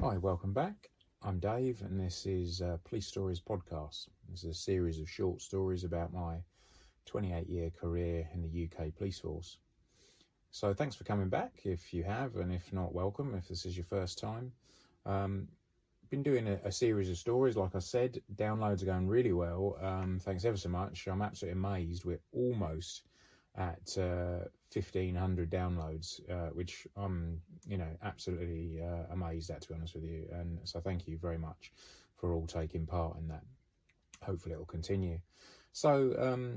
Hi, welcome back. I'm Dave, and this is Police Stories Podcast. This is a series of short stories about my 28-year career in the UK police force. So thanks for coming back if you have, and if not, welcome if this is your first time. Been doing a series of stories, like I said. Downloads are going really well. Thanks ever so much. I'm absolutely amazed. We're almost at 1,500 downloads, which I'm, absolutely amazed at, to be honest with you. And so thank you very much for all taking part in that. Hopefully it will continue. So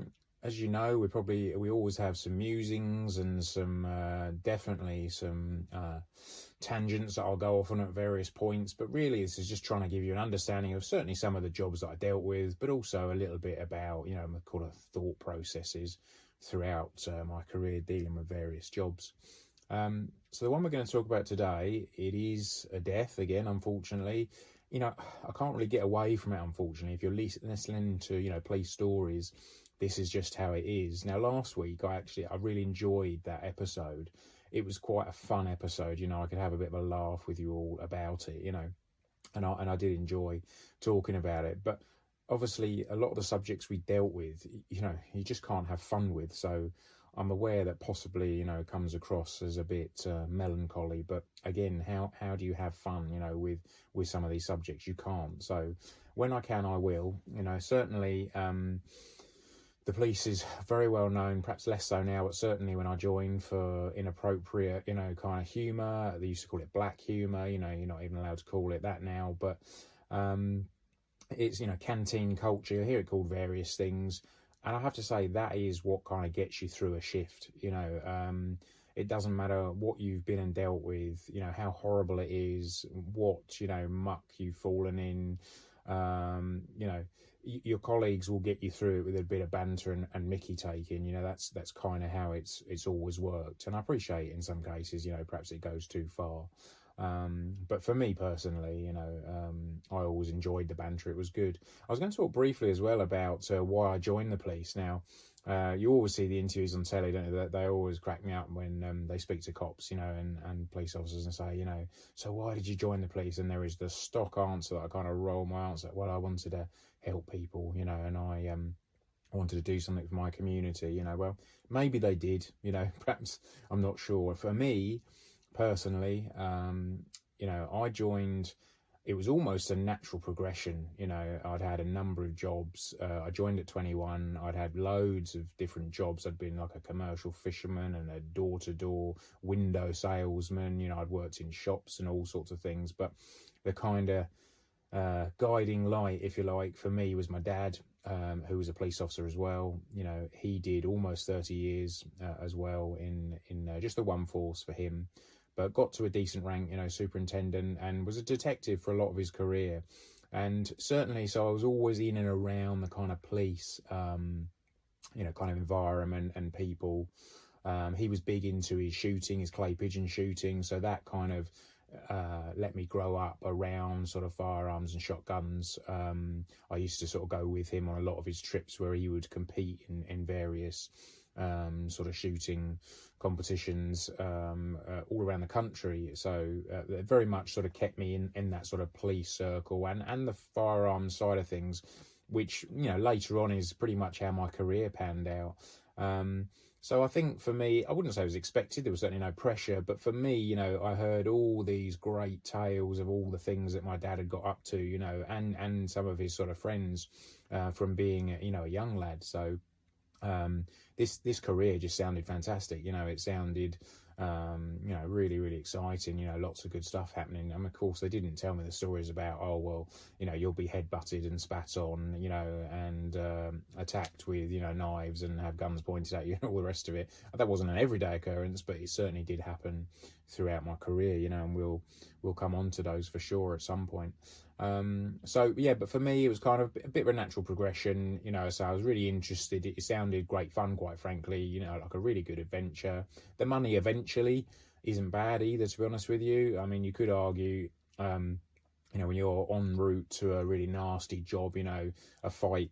as you know, we always have some musings and some definitely some tangents that I'll go off on at various points, but really this is just trying to give you an understanding of certainly some of the jobs that I dealt with, but also a little bit about, kind of thought processes throughout my career dealing with various jobs. So the one we're going to talk about today, it is a death again, unfortunately. I can't really get away from it, unfortunately. If you're listening to, police stories, this is just how it is. Now, last week, I really enjoyed that episode. It was quite a fun episode. I could have a bit of a laugh with you all about it, and I did enjoy talking about it. But obviously, a lot of the subjects we dealt with, you just can't have fun with. So I'm aware that possibly, comes across as a bit melancholy. But again, how do you have fun, with some of these subjects? You can't. So when I can, I will. Certainly the police is very well known, perhaps less so now, but certainly when I joined, for inappropriate, kind of humour. They used to call it black humour. You're not even allowed to call it that now. But it's, canteen culture. You hear it called various things. And I have to say, that is what kind of gets you through a shift. It doesn't matter what you've been and dealt with, how horrible it is, what, muck you've fallen in. Your colleagues will get you through it with a bit of banter and mickey taking. That's kind of how it's always worked. And I appreciate in some cases, perhaps it goes too far. But for me personally, I always enjoyed the banter. It was good. I was going to talk briefly as well about why I joined the police. Now, you always see the interviews on telly, don't you? They always crack me up when they speak to cops, and police officers and say, so why did you join the police? And there is the stock answer that I kind of roll my answer. Well, I wanted to help people, and I wanted to do something for my community, well, maybe they did, perhaps, I'm not sure. For me, personally, I joined, it was almost a natural progression. I'd had a number of jobs. I joined at 21. I'd had loads of different jobs. I'd been like a commercial fisherman and a door-to-door window salesman. I'd worked in shops and all sorts of things. But the kind of guiding light, if you like, for me was my dad, who was a police officer as well. He did almost 30 years as well in just the one force for him, but got to a decent rank, superintendent, and was a detective for a lot of his career. And certainly, so I was always in and around the kind of police, kind of environment and people. He was big into his shooting, his clay pigeon shooting. So that kind of let me grow up around sort of firearms and shotguns. I used to sort of go with him on a lot of his trips where he would compete in various sort of shooting competitions all around the country. So it very much sort of kept me in that sort of police circle and the firearms side of things, which, later on is pretty much how my career panned out. So I think for me, I wouldn't say it was expected. There was certainly no pressure. But for me, I heard all these great tales of all the things that my dad had got up to, and some of his sort of friends from being, a young lad. So this career just sounded fantastic. It sounded, really, really exciting. Lots of good stuff happening. And of course, they didn't tell me the stories about, oh, well, you'll be headbutted and spat on, and attacked with, knives and have guns pointed at you and all the rest of it. That wasn't an everyday occurrence, but it certainly did happen throughout my career, and we'll come on to those for sure at some point. So yeah, but for me, it was kind of a bit of a natural progression, so I was really interested. It sounded great fun, quite frankly, like a really good adventure. The money eventually isn't bad either, to be honest with you. I mean, you could argue, when you're en route to a really nasty job, a fight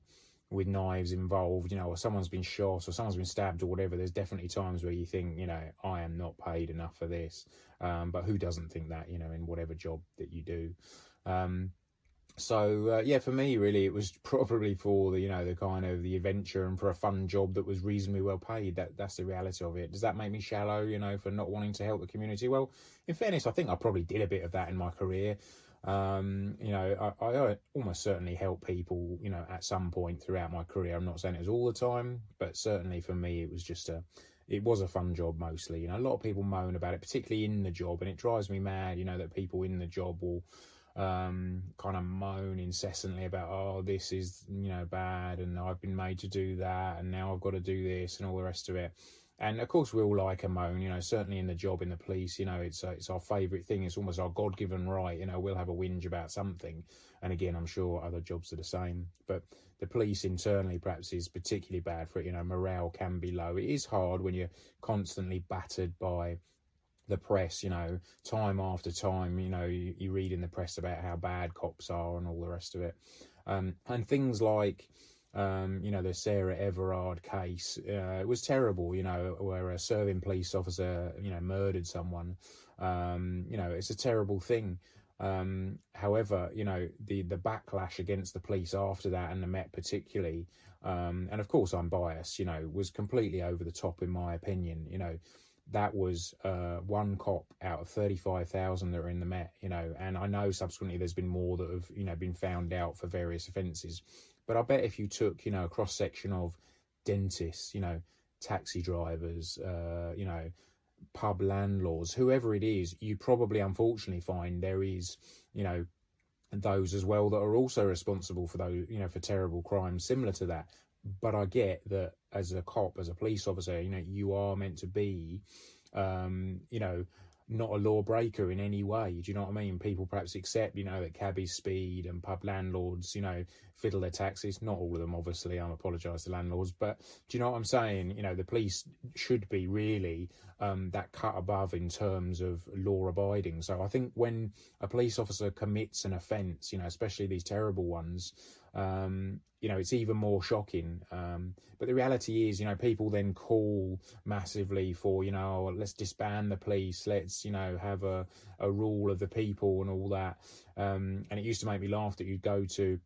with knives involved, you know, or someone's been shot or someone's been stabbed or whatever, there's definitely times where you think, you know, I am not paid enough for this. But who doesn't think that, you know, in whatever job that you do? Yeah, for me, really, it was probably for the, you know, the kind of the adventure and for a fun job that was reasonably well paid. That's the reality of it. Does that make me shallow, you know, for not wanting to help the community? Well, in fairness, I think I probably did a bit of that in my career. You know, I almost certainly help people, you know, at some point throughout my career. I'm not saying it was all the time, but certainly for me, it was just it was a fun job mostly. You know, a lot of people moan about it, particularly in the job, and it drives me mad, you know, that people in the job will kind of moan incessantly about, oh, this is, you know, bad, and I've been made to do that, and now I've got to do this, and all the rest of it. And of course we all like a moan, you know, certainly in the job, in the police, you know, it's our favourite thing. It's almost our God-given right, you know, we'll have a whinge about something. And again, I'm sure other jobs are the same, but the police internally perhaps is particularly bad for it. You know, morale can be low. It is hard when you're constantly battered by the press, you know, time after time. You know, you read in the press about how bad cops are and all the rest of it. And things like, you know, the Sarah Everard case, it was terrible, you know, where a serving police officer, you know, murdered someone. You know, it's a terrible thing. However, you know, the backlash against the police after that, and the Met particularly, and of course I'm biased, you know, was completely over the top in my opinion. You know, that was one cop out of 35,000 that are in the Met, you know, and I know subsequently there's been more that have, you know, been found out for various offences. But I bet if you took, you know, a cross-section of dentists, you know, taxi drivers, you know, pub landlords, whoever it is, you probably unfortunately find there is, you know, those as well that are also responsible for those, you know, for terrible crimes similar to that. But I get that as a cop, as a police officer, you know, you are meant to be, you know, not a lawbreaker in any way. Do you know what I mean? People perhaps accept, you know, that cabbies speed and pub landlords, you know, fiddle their taxis. Not all of them, obviously. I apologise to landlords. But do you know what I'm saying? You know, the police should be really that cut above in terms of law abiding. So I think when a police officer commits an offence, you know, especially these terrible ones, you know, it's even more shocking. But the reality is, you know, people then call massively for, you know, let's disband the police, let's, you know, have a rule of the people and all that. And it used to make me laugh that you'd go to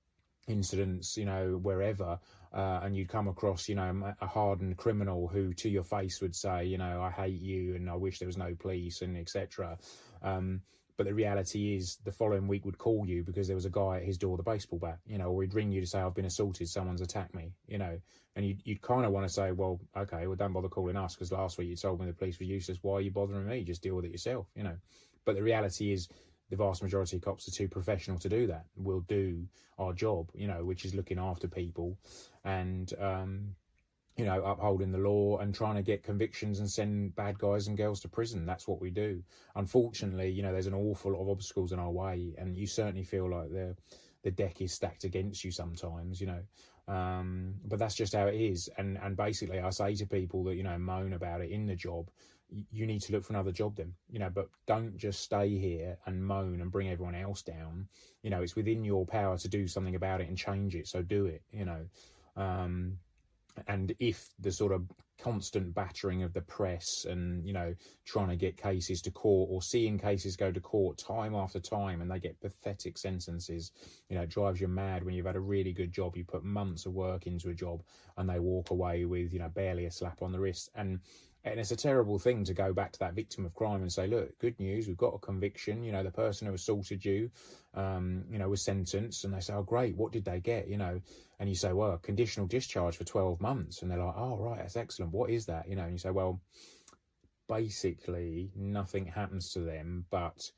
incidents, you know, wherever, and you'd come across, you know, a hardened criminal who to your face would say, you know, I hate you and I wish there was no police and etc. But the reality is the following week would call you because there was a guy at his door with a baseball bat, you know, or he'd ring you to say, I've been assaulted, someone's attacked me, you know, and you'd kind of want to say, well, okay, well, don't bother calling us because last week you told me the police were useless. Why are you bothering me? Just deal with it yourself, you know. But the reality is the vast majority of cops are too professional to do that. We'll do our job, you know, which is looking after people and, you know, upholding the law and trying to get convictions and send bad guys and girls to prison. That's what we do. Unfortunately, you know, there's an awful lot of obstacles in our way, and you certainly feel like the deck is stacked against you sometimes, you know. But that's just how it is. And basically I say to people that, you know, moan about it in the job, you need to look for another job then, you know, but don't just stay here and moan and bring everyone else down. You know, it's within your power to do something about it and change it. So do it, you know. And if the sort of constant battering of the press and, you know, trying to get cases to court or seeing cases go to court time after time and they get pathetic sentences, you know, it drives you mad when you've had a really good job. You put months of work into a job and they walk away with, you know, barely a slap on the wrist. And it's a terrible thing to go back to that victim of crime and say, look, good news, we've got a conviction. You know, the person who assaulted you, you know, was sentenced. And they say, oh, great, what did they get? You know, and you say, well, conditional discharge for 12 months. And they're like, oh, right, that's excellent. What is that? You know, and you say, well, basically nothing happens to them. But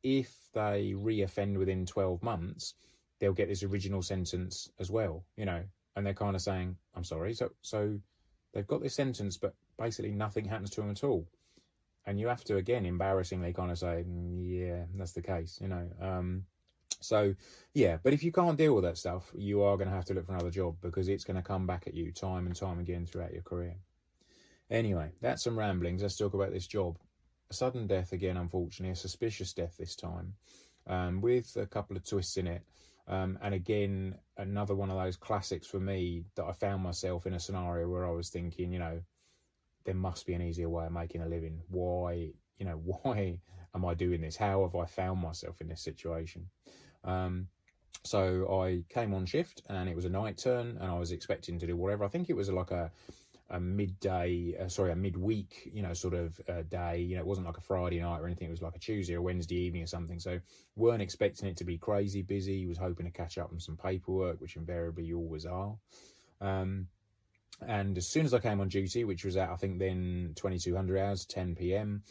if they reoffend within 12 months, they'll get this original sentence as well, you know. And they're kind of saying, I'm sorry, so they've got this sentence, but basically nothing happens to them at all. And you have to, again, embarrassingly kind of say, yeah, that's the case, you know. So, yeah, but if you can't deal with that stuff, you are going to have to look for another job because it's going to come back at you time and time again throughout your career. Anyway, that's some ramblings. Let's talk about this job. A sudden death again, unfortunately, a suspicious death this time, with a couple of twists in it. And again, another one of those classics for me, that I found myself in a scenario where I was thinking, there must be an easier way of making a living. Why am I doing this? How have I found myself in this situation? So I came on shift, and it was a night turn, and I was expecting to do whatever. I think it was like a midweek, sort of day. It wasn't like a Friday night or anything. It was like a Tuesday or Wednesday evening or something. So weren't expecting it to be crazy busy. Was hoping to catch up on some paperwork, which invariably you always are. And as soon as I came on duty, which was at, I think then 2200 hours, 10 p.m,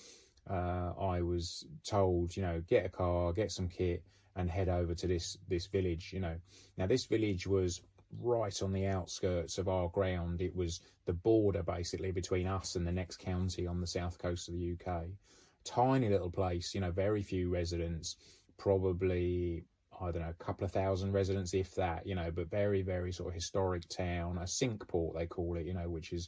I was told, get a car, get some kit, and head over to this village. Now this village was right on the outskirts of our ground. It was the border basically between us and the next county on the south coast of the UK. Tiny little place, very few residents, probably, I don't know, a couple of thousand residents, if that, but very, very sort of historic town, a sink port they call it, which is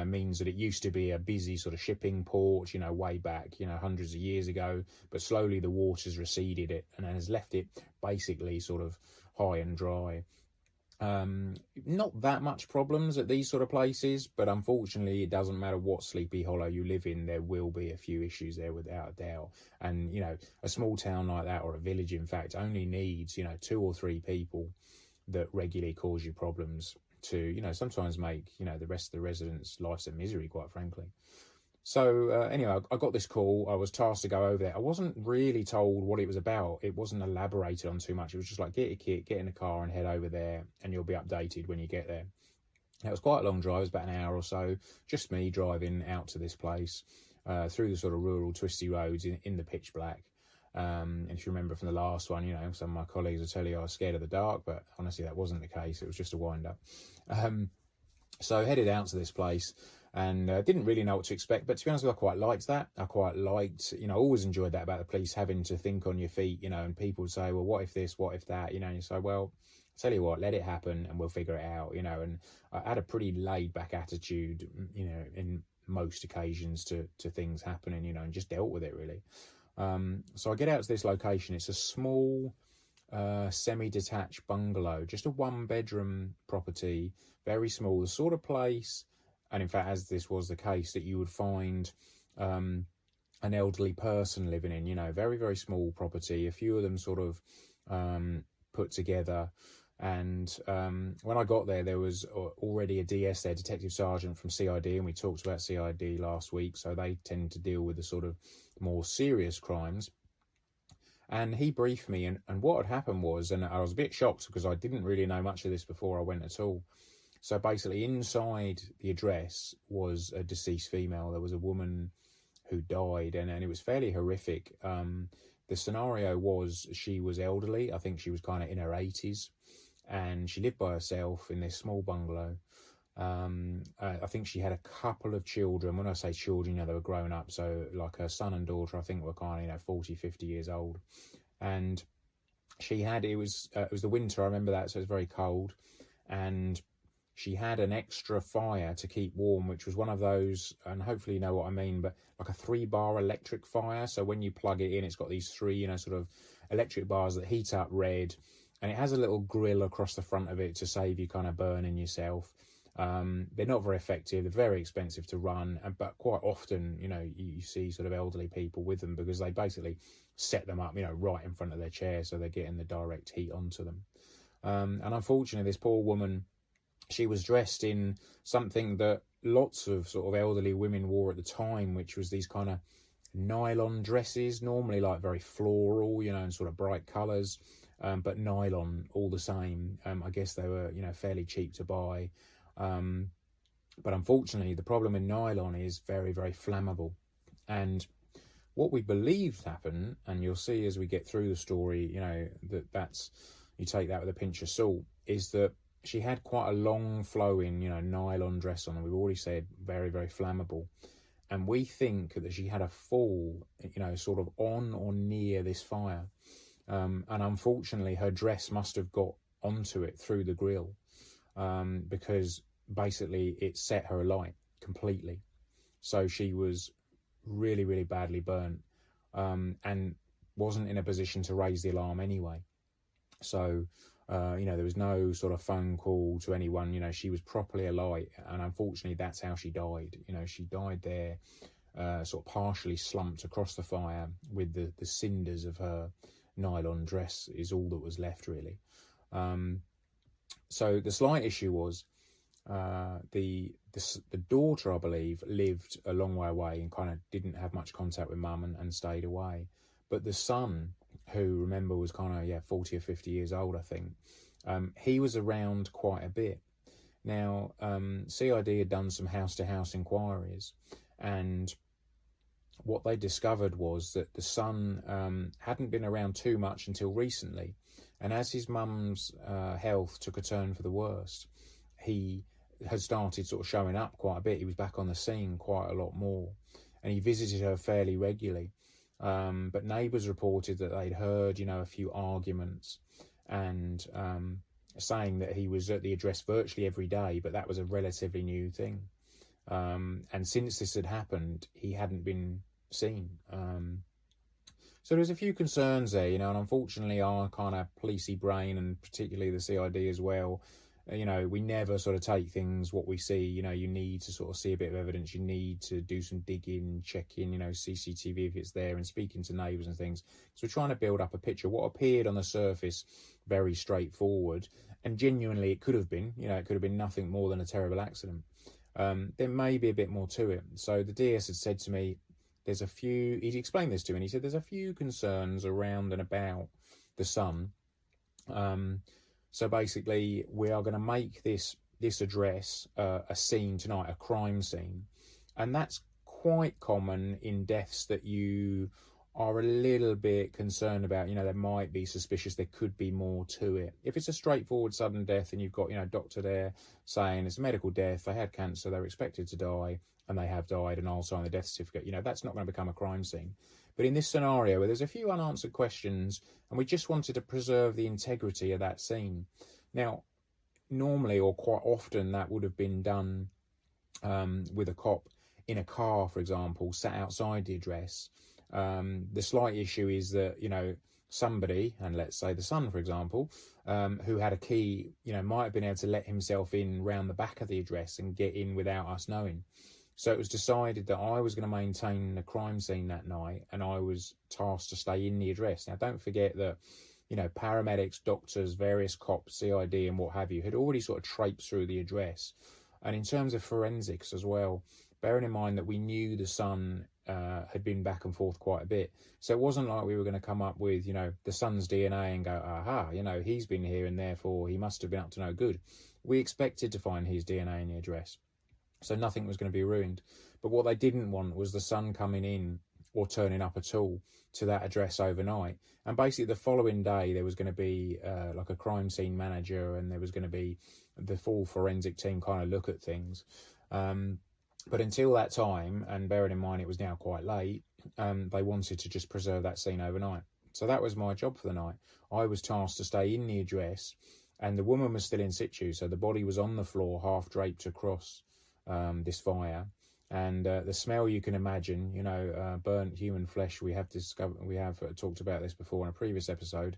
means that it used to be a busy sort of shipping port, way back, hundreds of years ago, but slowly the water's receded it and has left it basically sort of high and dry. Not that much problems at these sort of places, but unfortunately it doesn't matter what Sleepy Hollow you live in, there will be a few issues there without a doubt. And a small town like that, or a village in fact, only needs 2 or 3 people that regularly cause you problems to sometimes make the rest of the residents' lives a misery, quite frankly. So anyway, I got this call. I was tasked to go over there. I wasn't really told what it was about. It wasn't elaborated on too much. It was just like, get your kit, get in the car and head over there, and you'll be updated when you get there. It was quite a long drive. It was about an hour or so. Just me driving out to this place through the sort of rural twisty roads in the pitch black. And if you remember from the last one, some of my colleagues will tell you I was scared of the dark, but honestly, that wasn't the case. It was just a wind-up. So I headed out to this place, and didn't really know what to expect, but to be honest with you, I quite liked that. I quite liked, I always enjoyed that about the police, having to think on your feet, and people would say, well, what if this, what if that, and you say, well, tell you what, let it happen and we'll figure it out, and I had a pretty laid back attitude, in most occasions to things happening, and just dealt with it really. So I get out to this location. It's a small semi-detached bungalow, just a 1-bedroom property, very small, the sort of place, and in fact, as this was the case, that you would find an elderly person living in, very, very small property, a few of them sort of put together. And when I got there, there was already a DS there, Detective Sergeant from CID, and we talked about CID last week, so they tend to deal with the sort of more serious crimes. And he briefed me, and what had happened was, and I was a bit shocked because I didn't really know much of this before I went at all. So basically inside the address was a deceased female. There was a woman who died, and it was fairly horrific. The scenario was she was elderly. I think she was kind of in her 80s, and she lived by herself in this small bungalow. I think she had a couple of children. When I say children, they were grown up. So like her son and daughter, I think were kind of, 40, 50 years old. And she had, it was the winter, I remember that. So it was very cold. And she had an extra fire to keep warm, which was one of those, and hopefully you know what I mean, but like a 3-bar electric fire. So when you plug it in, it's got these 3, sort of electric bars that heat up red. And it has a little grill across the front of it to save you kind of burning yourself. They're not very effective. They're very expensive to run, but quite often, you see sort of elderly people with them because they basically set them up, right in front of their chair, so they're getting the direct heat onto them. And unfortunately, this poor woman, she was dressed in something that lots of sort of elderly women wore at the time, which was these kind of nylon dresses, normally like very floral, and sort of bright colours, but nylon all the same. I guess they were, fairly cheap to buy. But unfortunately, the problem in nylon is very, very flammable. And what we believed happened, and you'll see as we get through the story, that's, you take that with a pinch of salt, is that she had quite a long flowing, nylon dress on, and we've already said very, very flammable. And we think that she had a fall, sort of on or near this fire. And unfortunately, her dress must have got onto it through the grill, because basically it set her alight completely. So she was really, really badly burnt, and wasn't in a position to raise the alarm anyway. So, there was no sort of phone call to anyone. She was properly alight, and unfortunately, that's how she died. She died there, sort of partially slumped across the fire with the cinders of her nylon dress is all that was left, really. So the slight issue was the daughter, I believe, lived a long way away and kind of didn't have much contact with mum and stayed away. But the son, who, remember, was kind of 40 or 50 years old, I think, he was around quite a bit. Now, CID had done some house-to-house inquiries, and what they discovered was that the son hadn't been around too much until recently, and as his mum's health took a turn for the worst, he had started sort of showing up quite a bit. He was back on the scene quite a lot more, and he visited her fairly regularly. But neighbours reported that they'd heard, a few arguments, and saying that he was at the address virtually every day, but that was a relatively new thing. And since this had happened, he hadn't been seen. So there was a few concerns there, and unfortunately our kind of policey brain, and particularly the CID as well, we never sort of take things what we see. You need to sort of see a bit of evidence. You need to do some digging, checking, CCTV if it's there, and speaking to neighbours and things. So we're trying to build up a picture. What appeared on the surface very straightforward, and genuinely it could have been, it could have been nothing more than a terrible accident. There may be a bit more to it. So the DS had said to me, he'd explained this to me, and he said there's a few concerns around and about the son. So basically, we are going to make this address a scene tonight, a crime scene. And that's quite common in deaths that you are a little bit concerned about. There might be suspicious, there could be more to it. If it's a straightforward sudden death and you've got, a doctor there saying it's a medical death, they had cancer, they're expected to die, and they have died, and I'll sign the death certificate, that's not going to become a crime scene. But in this scenario where there's a few unanswered questions, and we just wanted to preserve the integrity of that scene. Now, normally or quite often that would have been done with a cop in a car, for example, sat outside the address. The slight issue is that, somebody, and let's say the son, for example, who had a key, might have been able to let himself in round the back of the address and get in without us knowing. So it was decided that I was going to maintain the crime scene that night, and I was tasked to stay in the address. Now, don't forget that, paramedics, doctors, various cops, CID and what have you, had already sort of traipsed through the address. And in terms of forensics as well, bearing in mind that we knew the son had been back and forth quite a bit. So it wasn't like we were going to come up with, the son's DNA and go, aha, he's been here and therefore he must have been up to no good. We expected to find his DNA in the address. So nothing was going to be ruined. But what they didn't want was the son coming in or turning up at all to that address overnight. And basically the following day there was going to be like a crime scene manager, and there was going to be the full forensic team kind of look at things. But until that time, and bearing in mind it was now quite late, they wanted to just preserve that scene overnight. So that was my job for the night. I was tasked to stay in the address, and the woman was still in situ. So the body was on the floor, half draped across this fire, and the smell you can imagine, burnt human flesh. We have talked about this before in a previous episode.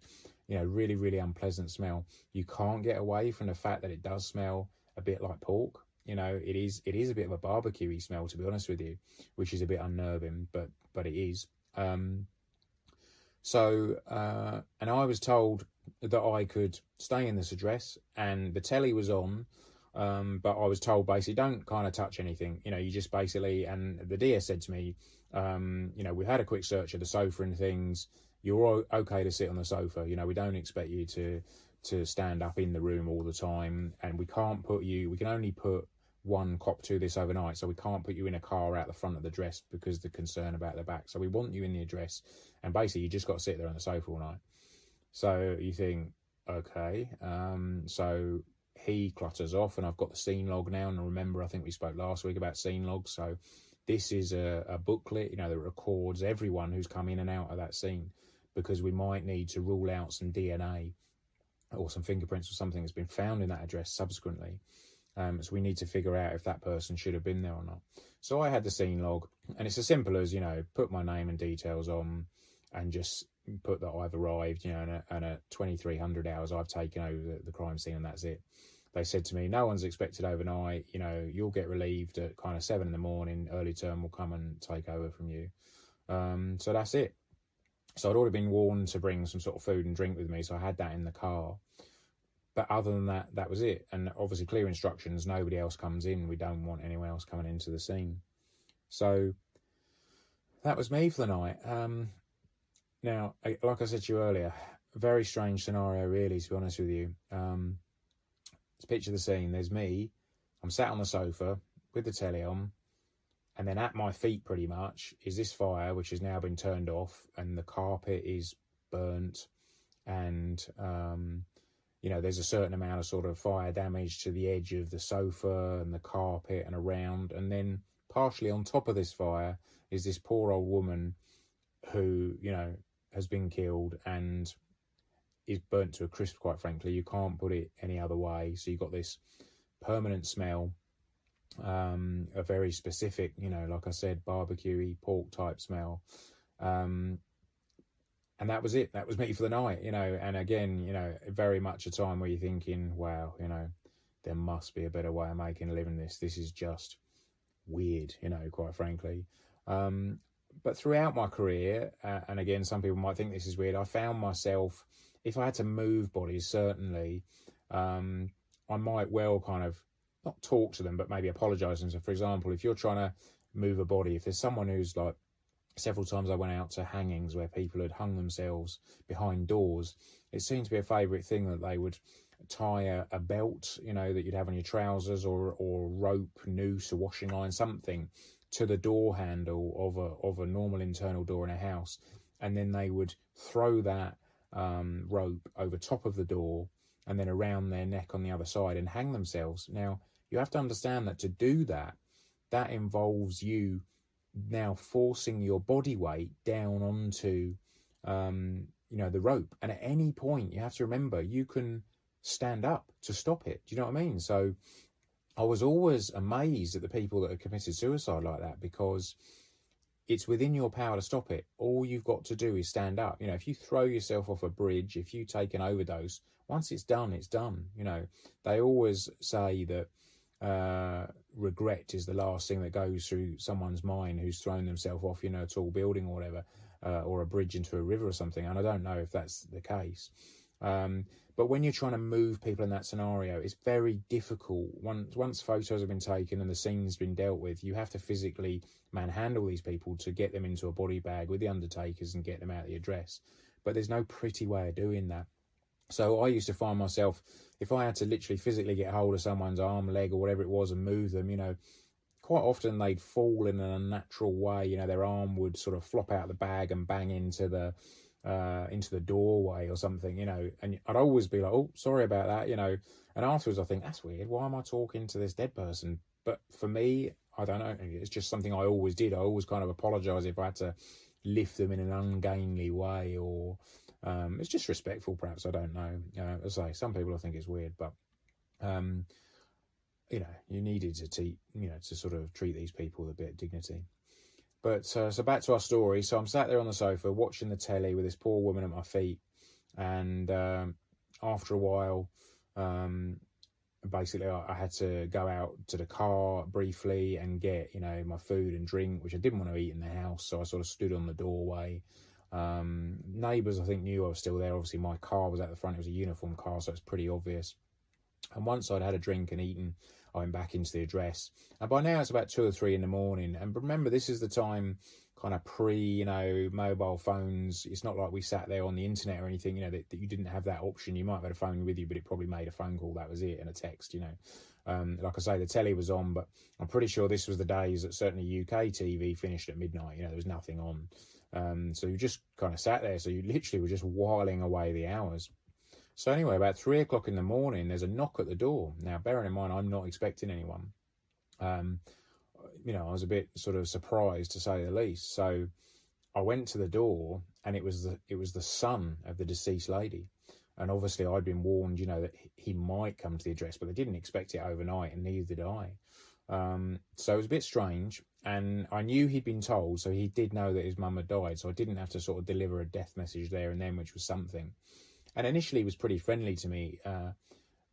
Really, really unpleasant smell. You can't get away from the fact that it does smell a bit like pork. It is a bit of a barbecue-y smell, to be honest with you, which is a bit unnerving, but it is. And I was told that I could stay in this address, and the telly was on. But I was told basically don't kind of touch anything, you just basically, and the DS said to me, we've had a quick search of the sofa and things, you're okay to sit on the sofa, we don't expect you to stand up in the room all the time, and we can only put one cop to this overnight, so we can't put you in a car out the front of the address because of the concern about the back, so we want you in the address, and basically you just got to sit there on the sofa all night. So you think, okay, so he clutters off, and I've got the scene log now, and remember I think we spoke last week about scene logs, so this is a booklet that records everyone who's come in and out of that scene, because we might need to rule out some DNA or some fingerprints or something that's been found in that address subsequently. So we need to figure out if that person should have been there or not. So I had the scene log, and it's as simple as, put my name and details on, and just, put that I've arrived, you know, and at 2300 hours I've taken over the crime scene, and that's it. They said to me, no one's expected overnight, you know, you'll get relieved at kind of 7 in the morning, early term will come and take over from you. So that's it. So I'd already been warned to bring some sort of food and drink with me, so I had that in the car. But other than that, that was it. And obviously clear instructions, nobody else comes in. We don't want anyone else coming into the scene. So that was me for the night. Now, like I said to you earlier, a very strange scenario, really, to be honest with you. Let's picture the scene. There's me. I'm sat on the sofa with the telly on. And then at my feet, pretty much, is this fire, which has now been turned off. And the carpet is burnt. And, you know, there's a certain amount of sort of fire damage to the edge of the sofa and the carpet and around. And then partially on top of this fire is this poor old woman who, you know, has been killed and is burnt to a crisp, quite frankly. You can't put it any other way. So you've got this permanent smell, a very specific, you know, like I said, barbecue-y, pork type smell. And that was it. That was me for the night, you know. And again, you know, very much a time where you're thinking, wow, you know, there must be a better way of making a living this. This is just weird, you know, quite frankly. But throughout my career, and again, some people might think this is weird, I found myself, if I had to move bodies, certainly, I might well kind of, not talk to them, but maybe apologise to them. So, for example, if you're trying to move a body, if there's someone who's like, several times I went out to hangings where people had hung themselves behind doors, it seemed to be a favourite thing that they would tie a belt, you know, that you'd have on your trousers, or rope, noose, a washing line, something, to the door handle of a normal internal door in a house, and then they would throw that rope over top of the door and then around their neck on the other side and hang themselves. Now, you have to understand that to do that, that involves you now forcing your body weight down onto, you know, the rope. And at any point, you have to remember, you can stand up to stop it. Do you know what I mean? So I was always amazed at the people that had committed suicide like that, because it's within your power to stop it. All you've got to do is stand up. You know, if you throw yourself off a bridge, if you take an overdose, once it's done, it's done. You know, they always say that regret is the last thing that goes through someone's mind who's thrown themselves off, you know, a tall building or whatever, or a bridge into a river or something. And I don't know if that's the case. But when you're trying to move people in that scenario, it's very difficult. Once photos have been taken and the scene's been dealt with, you have to physically manhandle these people to get them into a body bag with the undertakers and get them out of the address. But there's no pretty way of doing that. So I used to find myself, if I had to literally physically get hold of someone's arm, leg, or whatever it was and move them, you know, quite often they'd fall in an unnatural way. You know, their arm would sort of flop out the bag and bang into the doorway or something, you know, and I'd always be like, oh, sorry about that, you know, and afterwards I think, that's weird, why am I talking to this dead person? But for me, I don't know, it's just something I always did. I always kind of apologise if I had to lift them in an ungainly way, or it's just respectful, perhaps, I don't know. As I say, some people I think it's weird, but you know, you needed to sort of treat these people with a bit of dignity. But so back to our story. So I'm sat there on the sofa watching the telly with this poor woman at my feet, and after a while, basically I had to go out to the car briefly and get, you know, my food and drink, which I didn't want to eat in the house. So I sort of stood on the doorway. Neighbours, I think, knew I was still there. Obviously, my car was at the front. It was a uniform car, so it's pretty obvious. And once I'd had a drink and eaten, I went back into the address. And by now it's about 2 or 3 in the morning. And remember, this is the time, kind of pre, you know, mobile phones. It's not like we sat there on the internet or anything, you know, that you didn't have that option. You might have had a phone with you, but it probably made a phone call. That was it, and a text, you know. Like I say, the telly was on, but I'm pretty sure this was the days that certainly UK TV finished at midnight. You know, there was nothing on. So you just kind of sat there. So you literally were just whiling away the hours. So anyway, about 3 o'clock in the morning, there's a knock at the door. Now, bearing in mind, I'm not expecting anyone. You know, I was a bit sort of surprised, to say the least. So I went to the door, and it was the son of the deceased lady. And obviously I'd been warned, you know, that he might come to the address, but they didn't expect it overnight, and neither did I. So it was a bit strange, and I knew he'd been told, so he did know that his mum had died, so I didn't have to sort of deliver a death message there and then, which was something. And initially he was pretty friendly to me,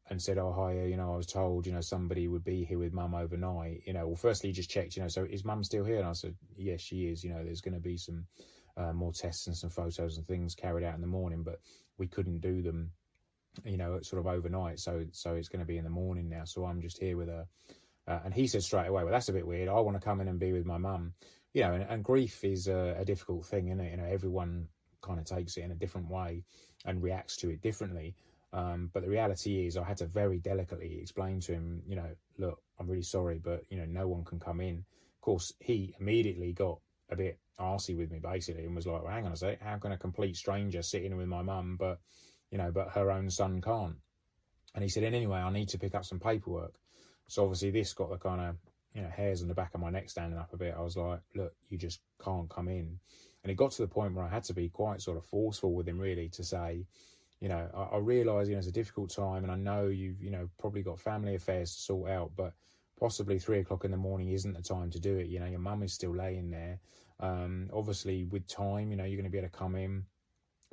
and said, oh, hi, I was told, somebody would be here with mum overnight. Well, firstly, he just checked, so is mum still here? And I said, yes, she is. There's going to be some more tests and some photos and things carried out in the morning, but we couldn't do them, sort of overnight. So it's going to be in the morning now. So I'm just here with her. And he said straight away, well, that's a bit weird. I want to come in and be with my mum. And grief is a difficult thing, isn't it? Everyone kind of takes it in a different way and reacts to it differently. But the reality is I had to very delicately explain to him, look, I'm really sorry, but, no one can come in. Of course, he immediately got a bit arsey with me, basically, and was like, well, hang on a sec, how can a complete stranger sit in with my mum, but her own son can't? And he said, and anyway, I need to pick up some paperwork. So obviously this got the kind of, hairs on the back of my neck standing up a bit. I was like, look, you just can't come in. And it got to the point where I had to be quite sort of forceful with him, really, to say, I realise, it's a difficult time, and I know you've, probably got family affairs to sort out, but possibly 3 o'clock in the morning isn't the time to do it. Your mum is still laying there. Obviously with time, you're going to be able to come in.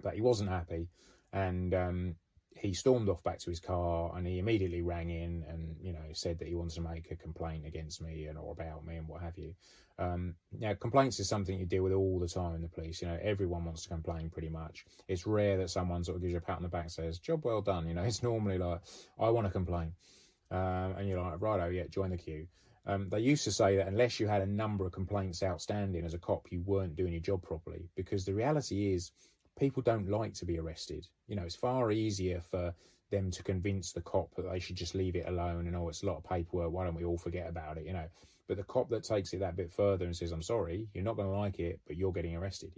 But he wasn't happy, and he stormed off back to his car, and he immediately rang in and, said that he wanted to make a complaint against me or about me and what have you. Now, complaints is something you deal with all the time in the police. Everyone wants to complain pretty much. It's rare that someone sort of gives you a pat on the back and says, job well done. It's normally like, I want to complain. And you're like, righto, yeah, join the queue. They used to say that unless you had a number of complaints outstanding as a cop, you weren't doing your job properly, because the reality is people don't like to be arrested. It's far easier for them to convince the cop that they should just leave it alone and, it's a lot of paperwork, why don't we all forget about it, But the cop that takes it that bit further and says, I'm sorry, you're not going to like it, but you're getting arrested,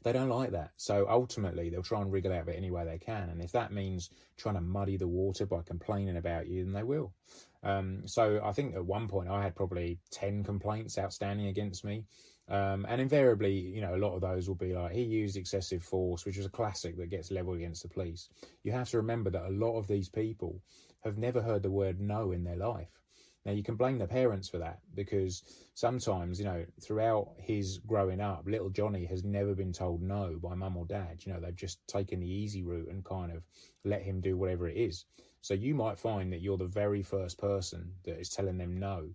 they don't like that. So ultimately, they'll try and wriggle out of it any way they can. And if that means trying to muddy the water by complaining about you, then they will. So I think at one point I had probably 10 complaints outstanding against me. And invariably, a lot of those will be like, he used excessive force, which is a classic that gets levelled against the police. You have to remember that a lot of these people have never heard the word no in their life. Now, you can blame the parents for that, because sometimes, throughout his growing up, little Johnny has never been told no by mum or dad. They've just taken the easy route and kind of let him do whatever it is. So you might find that you're the very first person that is telling them no.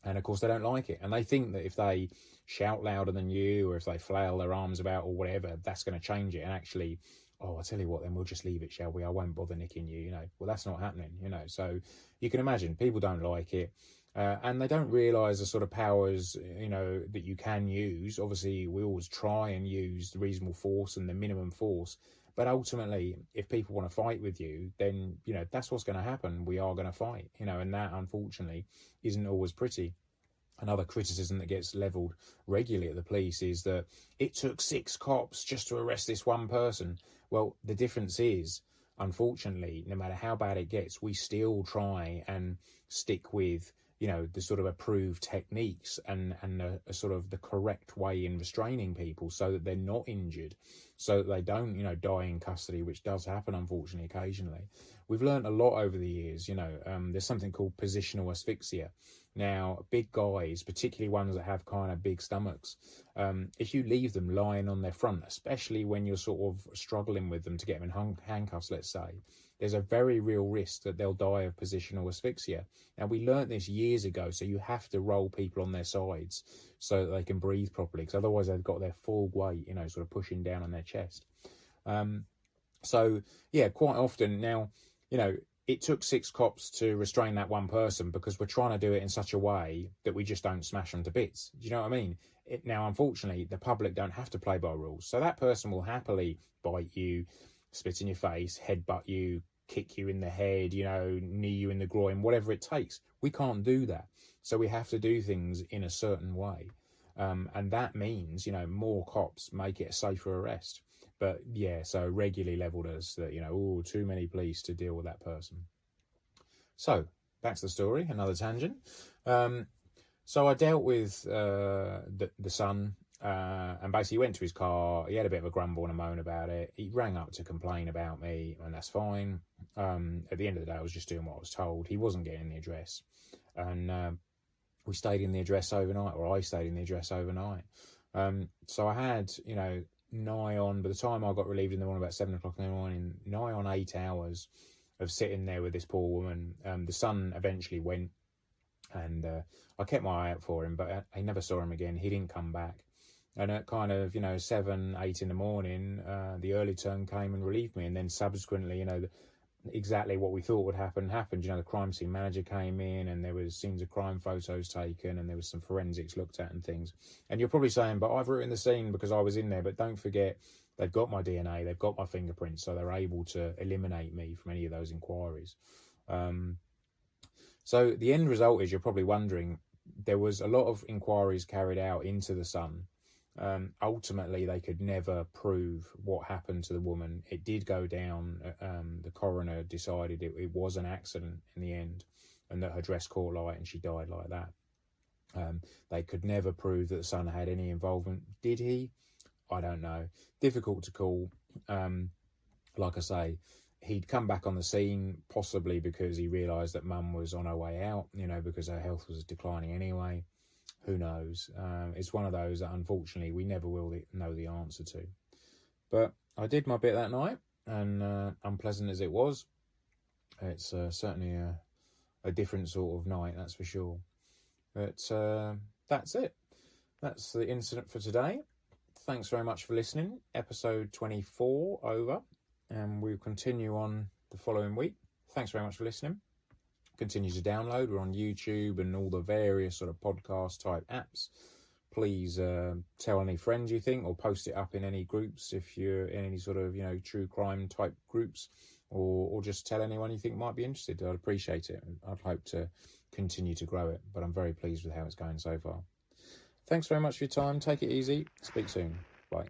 And of course, they don't like it. And they think that if they shout louder than you, or if they flail their arms about or whatever, that's going to change it. And actually, I'll tell you what, then we'll just leave it, shall we? I won't bother nicking you, Well, that's not happening, So you can imagine people don't like it. And they don't realise the sort of powers, that you can use. Obviously, we always try and use the reasonable force and the minimum force. But ultimately, if people want to fight with you, then, that's what's going to happen. We are going to fight, and that, unfortunately, isn't always pretty. Another criticism that gets levelled regularly at the police is that it took 6 cops just to arrest this one person. Well, the difference is, unfortunately, no matter how bad it gets, we still try and stick with, the sort of approved techniques and a sort of the correct way in restraining people so that they're not injured, so that they don't, die in custody, which does happen, unfortunately, occasionally. We've learned a lot over the years, there's something called positional asphyxia. Now, big guys, particularly ones that have kind of big stomachs, if you leave them lying on their front, especially when you're sort of struggling with them to get them in handcuffs, let's say, there's a very real risk that they'll die of positional asphyxia. Now, we learnt this years ago, so you have to roll people on their sides so that they can breathe properly, because otherwise they've got their full weight, sort of pushing down on their chest. So, yeah, quite often now, it took 6 cops to restrain that one person because we're trying to do it in such a way that we just don't smash them to bits. Do you know what I mean? Now, unfortunately, the public don't have to play by rules. So that person will happily bite you, spit in your face, headbutt you, kick you in the head, knee you in the groin, whatever it takes. We can't do that. So we have to do things in a certain way. And that means, more cops make it a safer arrest. But yeah, so regularly levelled as that, too many police to deal with that person. So back to the story, another tangent. So I dealt with the son And basically he went to his car. He had a bit of a grumble and a moan about it. He rang up to complain about me, and that's fine. At the end of the day, I was just doing what I was told. He wasn't getting the address. And we stayed in the address overnight, or I stayed in the address overnight. So I had, nigh on, by the time I got relieved in the morning, about 7 o'clock in the morning, nigh on 8 hours of sitting there with this poor woman. The son eventually went, and I kept my eye out for him, but I never saw him again. He didn't come back. And at kind of, 7, 8 in the morning, the early turn came and relieved me. And then subsequently, exactly what we thought would happen happened. The crime scene manager came in, and there was scenes of crime photos taken, and there was some forensics looked at and things. And you're probably saying, but I've written the scene because I was in there. But don't forget, they've got my DNA, they've got my fingerprints, so they're able to eliminate me from any of those inquiries. So the end result is, you're probably wondering, there was a lot of inquiries carried out into the son. Ultimately, they could never prove what happened to the woman. It did go down. The coroner decided it was an accident in the end, and that her dress caught light and she died like that. They could never prove that the son had any involvement. Did he? I don't know. Difficult to call. Like I say, he'd come back on the scene possibly because he realised that mum was on her way out, because her health was declining anyway. Who knows? It's one of those that unfortunately we never will know the answer to. But I did my bit that night, and unpleasant as it was, it's certainly a different sort of night, that's for sure. But that's it. That's the incident for today. Thanks very much for listening. Episode 24 over, and we'll continue on the following week. Thanks very much for listening. Continue to download. We're on YouTube and all the various sort of podcast type apps. Please tell any friends you think, or post it up in any groups if you're in any sort of true crime type groups, or just tell anyone you think might be interested. I'd appreciate it. I'd hope to continue to grow it, but I'm very pleased with how it's going so far. Thanks very much for your time. Take it easy. Speak soon. Bye.